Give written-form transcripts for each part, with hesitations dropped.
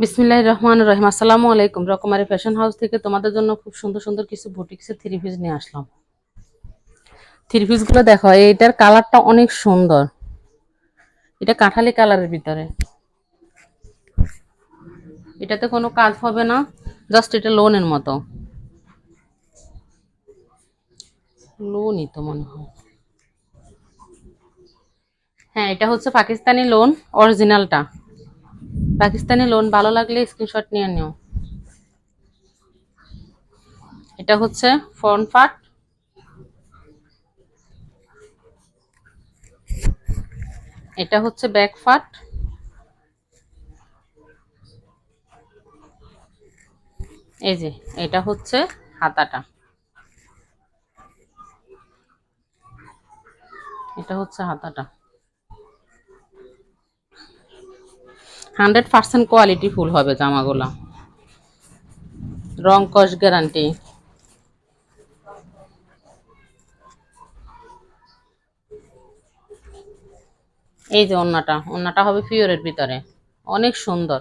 বিসমিল্লাহির রহমানির রহিম। আসসালামু আলাইকুম। রকমারি ফ্যাশন হাউস থেকে তোমাদের জন্য খুব সুন্দর সুন্দর কিছু বুটিক্সের থ্রি পিস নিয়ে আসলাম। থ্রি পিস গুলো দেখো, এইটার কালারটা অনেক সুন্দর। এটা কাঁঠালি কালারের ভিতরে, এটাতে কোনো কাজ হবে না, জাস্ট এটা লোনের মতো। লোনই তো মনে হয়। হ্যাঁ, এটা হচ্ছে পাকিস্তানি লোন, অরিজিনালটা পাকিস্তানি লোন। ভালো লাগলে স্ক্রিনশট নিয়ে নিও। এটা হচ্ছে ফ্রন্ট পার্ট, এটা হচ্ছে ব্যাক পার্ট, এই যে এটা হচ্ছে হাতাটা, এটা হচ্ছে হাতাটা। 100% কোয়ালিটি ফুল হবে জামাগুলা, রং কস গ্যারান্টি। এই যে ওন্নাটা, ওন্নাটা হবে পিওরের ভিতরে, অনেক সুন্দর।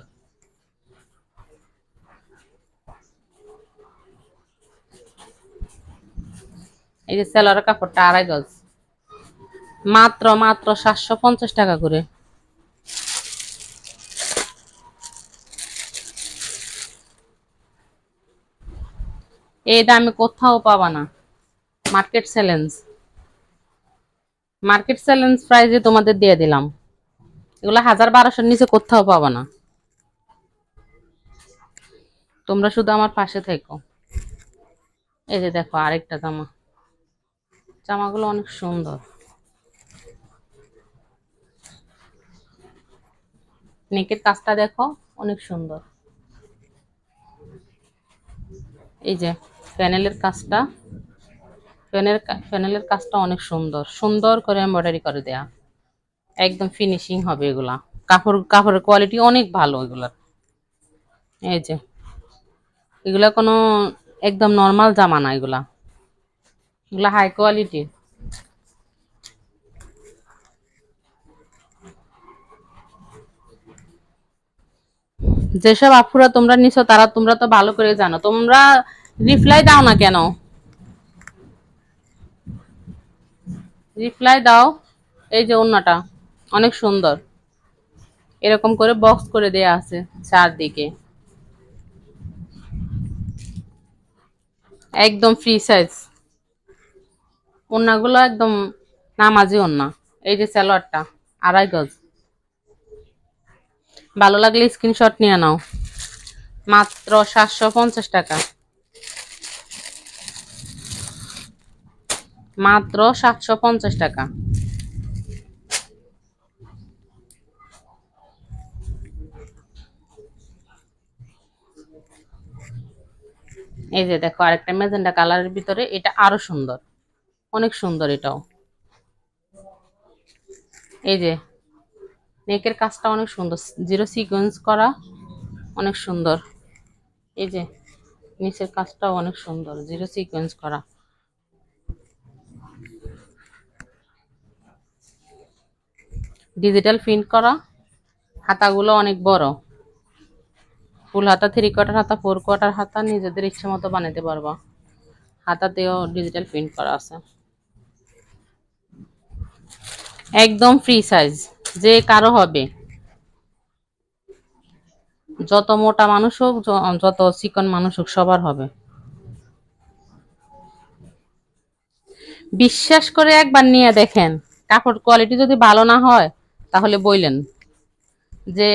এই যে সেলারের কাপড়টা 2.5 গজ, মাত্র মাত্র 750 টাকা করে। এই দামে কোথাও পাবা না। মার্কেট চ্যালেঞ্জ, মার্কেট চ্যালেঞ্জ প্রাইজে তোমাদের দিয়ে দিলাম। এগুলো 1200-এর নিচে কোথাও পাবা না। তোমরা শুধু আমার পাশে থেকো। এই যে দেখো আরেকটা জামা, জামাগুলো অনেক সুন্দর। নেকের কাজটা দেখো, অনেক সুন্দর। এই যে প্যানেলের কাজটা, প্যানেলের কাজটা অনেক সুন্দর, সুন্দর করে এমব্রয়ডারি করে দেয়া, একদম ফিনিশিং হবে এগুলা। কাপড়ের কোয়ালিটি অনেক ভালো এগুলার। এই যে এগুলা কোনো একদম নর্মাল জামা না, এগুলা এগুলা হাই কোয়ালিটি। যেসব আপুরা তোমরা নিছো তারা তোমরা তো ভালো করে জানো, তোমরা রিপ্লাই দাও না কেন? রিপ্লাই দাও। এই যে ওন্নাটা অনেক সুন্দর, এরকম করে বক্স করে দেয়া আছে চারদিকে, একদম ফ্রি সাইজ। ওন্নাগুলো একদম নামাজি ওন্না। এই যে সালোয়ারটা 2.5 গজ। ভালো লাগলে স্ক্রিনশট নিয়ে নাও, মাত্র 750 টাকা, মাত্র 750 টাকা। এই যে দেখো আরেকটা ম্যাজেন্ডা কালারের ভিতরে, এটা আরো সুন্দর, অনেক সুন্দর এটাও। এই যে নেকের কাজটা অনেক সুন্দর, জিরো সিকোয়েন্স করা, অনেক সুন্দর। এই যে নিচের কাজটাও অনেক সুন্দর, জিরো সিকোয়েন্স করা। ডিজিটাল প্রিন্ট করা, হাতাগুলো অনেক বড়, ফুল হাতা, 3/4 হাতা, 4/4 হাতা, নিজেদের ইচ্ছে মতো বানাতে পারবা। হাতাতেও ডিজিটাল প্রিন্ট করা আছে, একদম ফ্রি সাইজ, যে কারো হবে। যত মোটা মানুষ হোক, যত চিকন মানুষ হোক, সবার হবে। বিশ্বাস করে একবার নিয়ে দেখেন, কাপড় কোয়ালিটি যদি ভালো না হয় তাহলে বললেন যে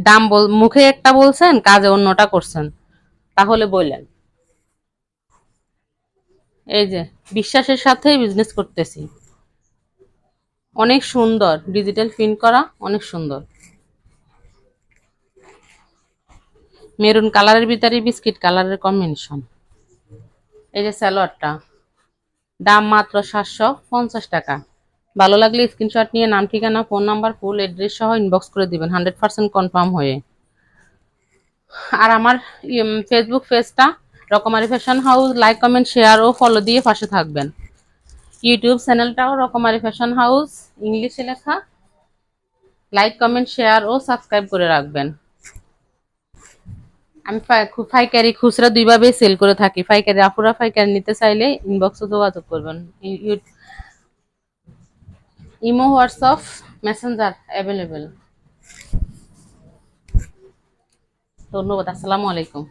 দাম মুখে একটা বলছেন, কাজে অন্যটা করছেন, তাহলে বললেন। এই যে বিশ্বাসের সাথেই বিজনেস করতেছি। অনেক সুন্দর ডিজিটাল প্রিন্ট করা, অনেক সুন্দর। মেরুন কালারের ভিতরে বিস্কিট কালারের কম্বিনেশন। এই যে সালোয়ারটা, দাম মাত্র 750 টাকা। ভালো লাগলে স্ক্রিনশট নিয়ে নাম, ঠিকানা, ফোন নাম্বার, ফুল অ্যাড্রেস সহ ইনবক্স করে দিবেন 100% কনফার্ম হয়ে। আর আমার ফেসবুক পেজটা Rokomari fashion house, like comment share ও ফলো দিয়ে পাশে থাকবেন। ইউটিউব চ্যানেলটাও রকমারি ফ্যাশন হাউস, ইংলিশে লেখা। লাইক কমেন্ট শেয়ার ও সাবস্ক্রাইব করে রাখবেন। আমি পাইকারি খুচরা দুইভাবে সেল করে থাকি। পাইকারি আপুরা পাইকারি নিতে চাইলে ইনবক্সে যোগাযোগ করবেন। Imo, WhatsApp, Messenger available. ধন্যবাদ। আসসালামু আলাইকুম।